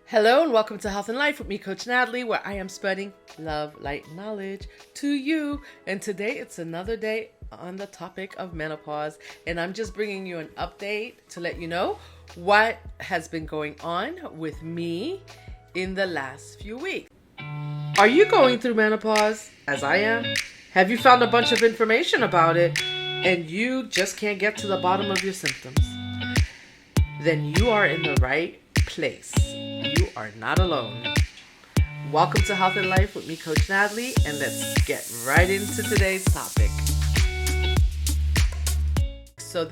Hello and welcome to Health and Life with me, Coach Natalie, where I am spreading love, light, and knowledge to you. And today it's another day on the topic of menopause, and I'm just bringing you an update to let you know what has been going on with me in the last few weeks. Are you going through menopause as I am? Have you found a bunch of information about it and you just can't get to the bottom of your symptoms? Then you are in the right place. You are not alone. Welcome to Health and Life with me, Coach Natalie, and let's get right into today's topic. So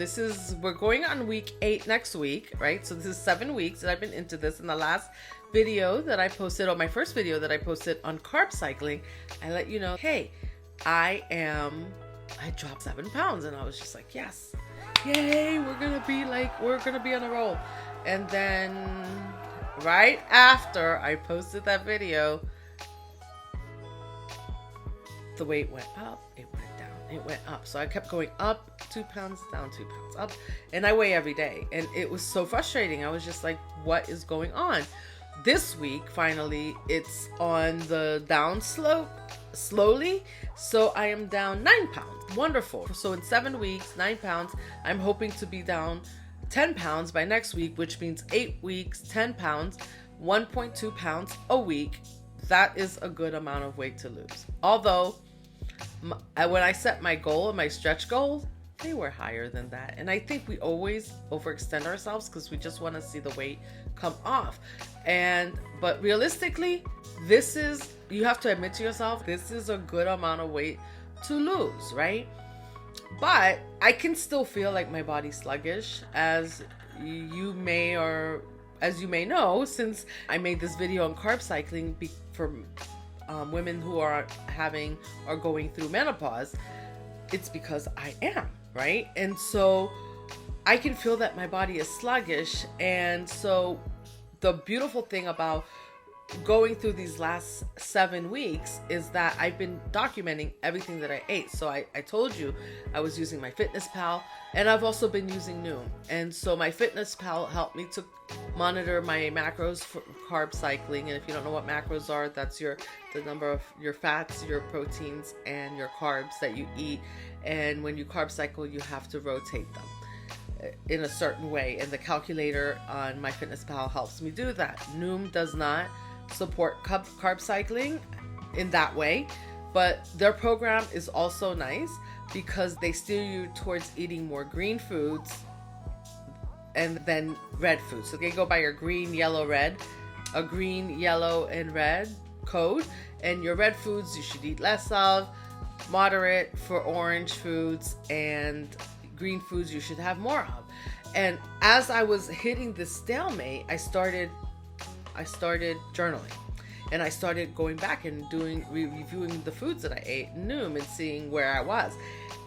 we're going on week 8 next week, right? So this is 7 weeks that I've been into this. In the last video that I posted, or my first video that I posted on carb cycling, I let you know, hey, I dropped 7 pounds, and I was just like, yes, yay, we're gonna be on a roll. And then right after I posted that video, the weight went up, it went down, it went up. So I kept going up 2 pounds, down 2 pounds, up, and I weigh every day. And it was so frustrating. I was just like, what is going on? This week, finally, it's on the down slope, slowly. So I am down 9 pounds. Wonderful. So in 7 weeks, 9 pounds, I'm hoping to be down 10 pounds by next week, which means 8 weeks, 10 pounds, 1.2 pounds a week. That is a good amount of weight to lose. Although, when I set my goal and my stretch goals, they were higher than that. And I think we always overextend ourselves because we just want to see the weight come off. But realistically, you have to admit to yourself, this is a good amount of weight to lose, right? But I can still feel like my body's sluggish, as you may know, since I made this video on carb cycling for women who are going through menopause. It's because I am, right? And so I can feel that my body is sluggish. And so the beautiful thing about going through these last 7 weeks is that I've been documenting everything that I ate. So I told you I was using my Fitness Pal, and I've also been using Noom. And so my Fitness Pal helped me to monitor my macros for carb cycling. And if you don't know what macros are, that's the number of your fats, your proteins, and your carbs that you eat. And when you carb cycle, you have to rotate them in a certain way. And the calculator on my Fitness Pal helps me do that. Noom does not support carb cycling in that way, but their program is also nice because they steer you towards eating more green foods and then red foods. So they go by your green, yellow, red, a green, yellow, and red code. And your red foods you should eat less of, moderate for orange foods, and green foods you should have more of. And as I was hitting this stalemate, I started journaling, and I started going back and reviewing the foods that I ate in Noom and seeing where I was.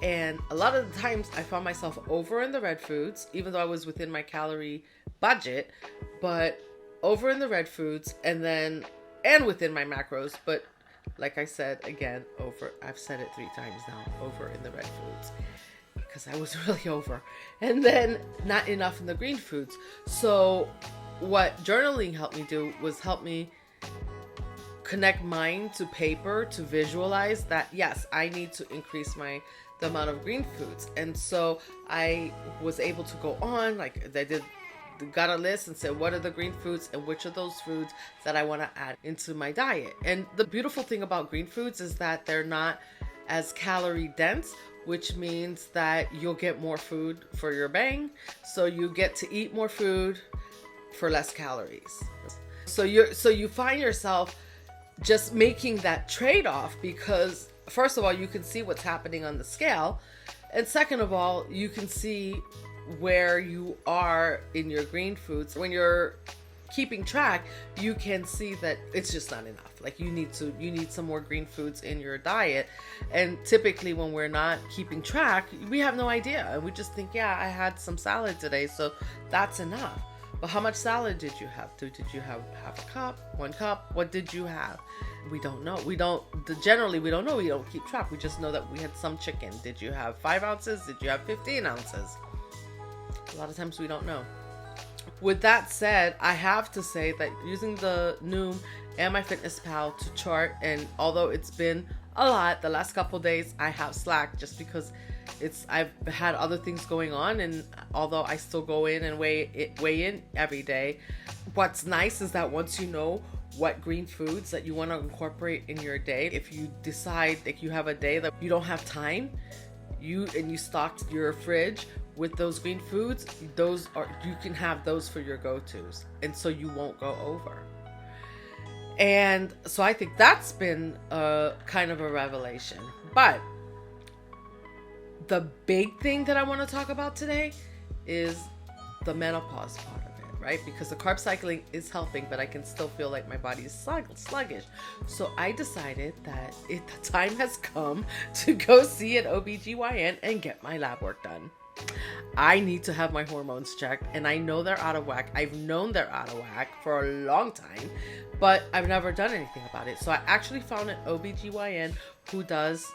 And a lot of the times I found myself over in the red foods, even though I was within my calorie budget, but over in the red foods and within my macros. But like I said, again, I've said it 3 times now, over in the red foods, because I was really over, and then not enough in the green foods. So what journaling helped me do was help me connect mind to paper, to visualize that, yes, I need to increase the amount of green foods. And so I was able to go on, like got a list and said, what are the green foods and which of those foods that I want to add into my diet. And the beautiful thing about green foods is that they're not as calorie dense, which means that you'll get more food for your bang. So you get to eat more food for less calories. So you find yourself just making that trade-off, because first of all, you can see what's happening on the scale, and second of all, you can see where you are in your green foods. When you're keeping track, you can see that it's just not enough. Like you need some more green foods in your diet. And typically when we're not keeping track, we have no idea, and we just think, yeah, I had some salad today, so that's enough. But how much salad did you have? Did you have half a cup, 1 cup? What did you have? We don't know. Generally, we don't know. We don't keep track. We just know that we had some chicken. Did you have 5 ounces? Did you have 15 ounces? A lot of times we don't know. with that said, I have to say that using the Noom and my MyFitnessPal to chart, and although it's been a lot the last couple days, I have slacked just because I've had other things going on, and although I still go in and weigh in every day, what's nice is that once you know what green foods that you want to incorporate in your day, if you decide that you have a day that you don't have time, you stocked your fridge with those green foods, you can have those for your go-tos, and so you won't go over. And so I think that's been kind of a revelation. But the big thing that I want to talk about today is the menopause part of it, right? Because the carb cycling is helping, but I can still feel like my body is sluggish. So I decided that the time has come to go see an OBGYN and get my lab work done. I need to have my hormones checked, and I know they're out of whack. I've known they're out of whack for a long time, but I've never done anything about it. So I actually found an OBGYN who does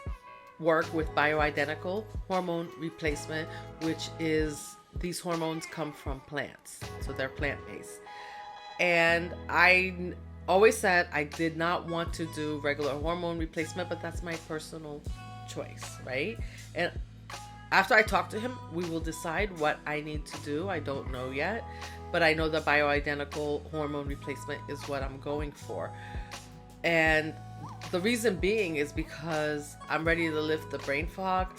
work with bioidentical hormone replacement, which is, these hormones come from plants, so they're plant-based. And I always said I did not want to do regular hormone replacement, but that's my personal choice, right? And after I talk to him, we will decide what I need to do. I don't know yet, but I know the bioidentical hormone replacement is what I'm going for. And the reason being is because I'm ready to lift the brain fog.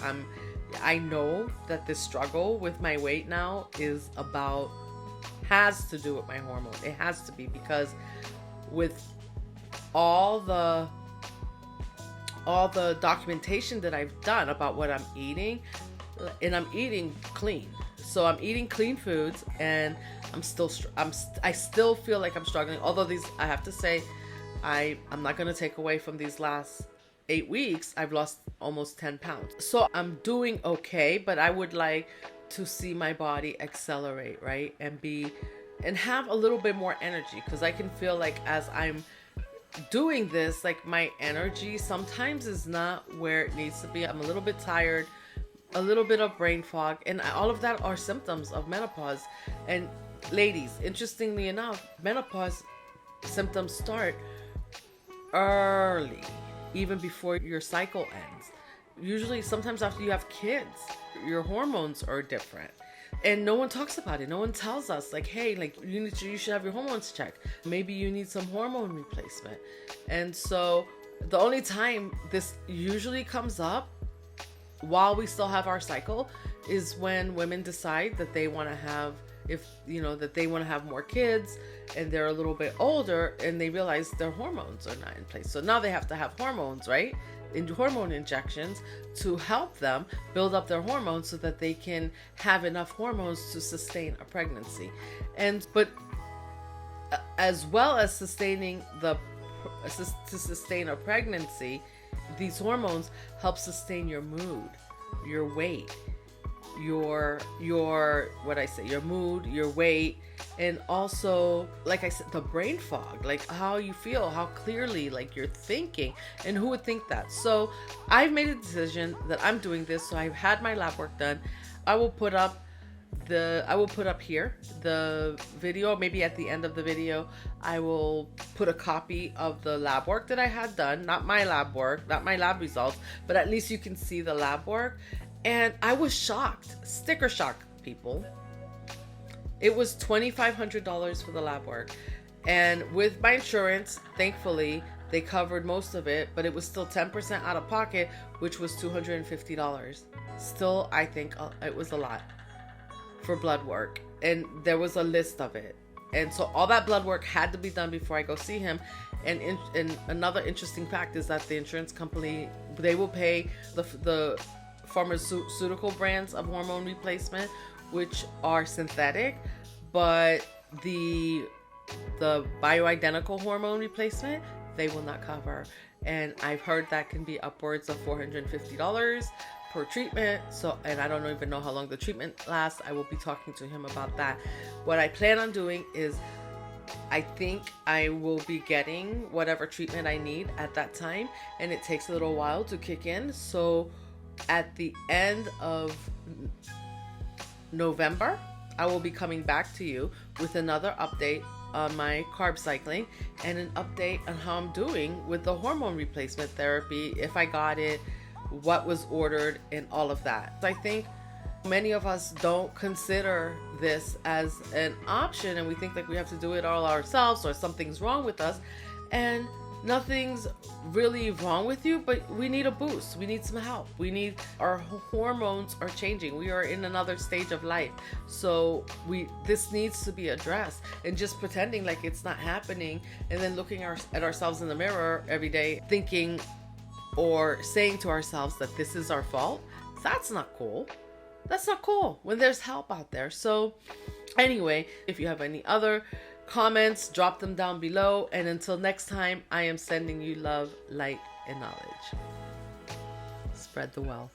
I know that this struggle with my weight now has to do with my hormone. It has to be, because with all the documentation that I've done about what I'm eating, and I'm eating clean. So I'm eating clean foods, and I still feel like I'm struggling. Although I have to say, I'm not going to take away from these last 8 weeks. I've lost almost 10 pounds. So I'm doing okay, but I would like to see my body accelerate, right? And have a little bit more energy, because I can feel like as I'm doing this, like my energy sometimes is not where it needs to be. I'm a little bit tired, a little bit of brain fog, and all of that are symptoms of menopause. And ladies, interestingly enough, menopause symptoms start early, even before your cycle ends. Usually, sometimes after you have kids, your hormones are different. And no one talks about it. No one tells us, like, hey, like you should have your hormones checked. Maybe you need some hormone replacement. And so the only time this usually comes up while we still have our cycle is when women decide that they want to have, that they want to have more kids, and they're a little bit older, and they realize their hormones are not in place. So now they have to have hormones, right? Hormone injections to help them build up their hormones so that they can have enough hormones to sustain a pregnancy. But as well as to sustain a pregnancy, these hormones help sustain your mood, your weight, your mood, your weight, and also, like I said, the brain fog, like how you feel, how clearly like you're thinking. And who would think that? So I've made a decision that I'm doing this. So I've had my lab work done. I will put up here the video. Maybe at the end of the video I will put a copy of the lab work that I had done, not my lab work, not my lab results, but at least you can see the lab work. And I was shocked, sticker shock, people. It was $2,500 for the lab work. And with my insurance, thankfully, they covered most of it, but it was still 10% out of pocket, which was $250. Still, I think it was a lot for blood work. And there was a list of it. And so all that blood work had to be done before I go see him. And another interesting fact is that the insurance company, they will pay the pharmaceutical brands of hormone replacement, which are synthetic, but the bioidentical hormone replacement, they will not cover. And I've heard that can be upwards of $450 per treatment. So, and I don't even know how long the treatment lasts. I will be talking to him about that. What I plan on doing is, I think I will be getting whatever treatment I need at that time, and it takes a little while to kick in. So at the end of November, I will be coming back to you with another update on my carb cycling and an update on how I'm doing with the hormone replacement therapy, if I got it, what was ordered, and all of that. I think many of us don't consider this as an option, and we think that we have to do it all ourselves or something's wrong with us. And nothing's really wrong with you, but we need a boost. We need some help. Our hormones are changing. We are in another stage of life. So this needs to be addressed. And just pretending like it's not happening and then looking at ourselves in the mirror every day thinking or saying to ourselves that this is our fault, that's not cool. That's not cool when there's help out there. So anyway, if you have any other comments, drop them down below. And until next time, I am sending you love, light, and knowledge. Spread the wealth.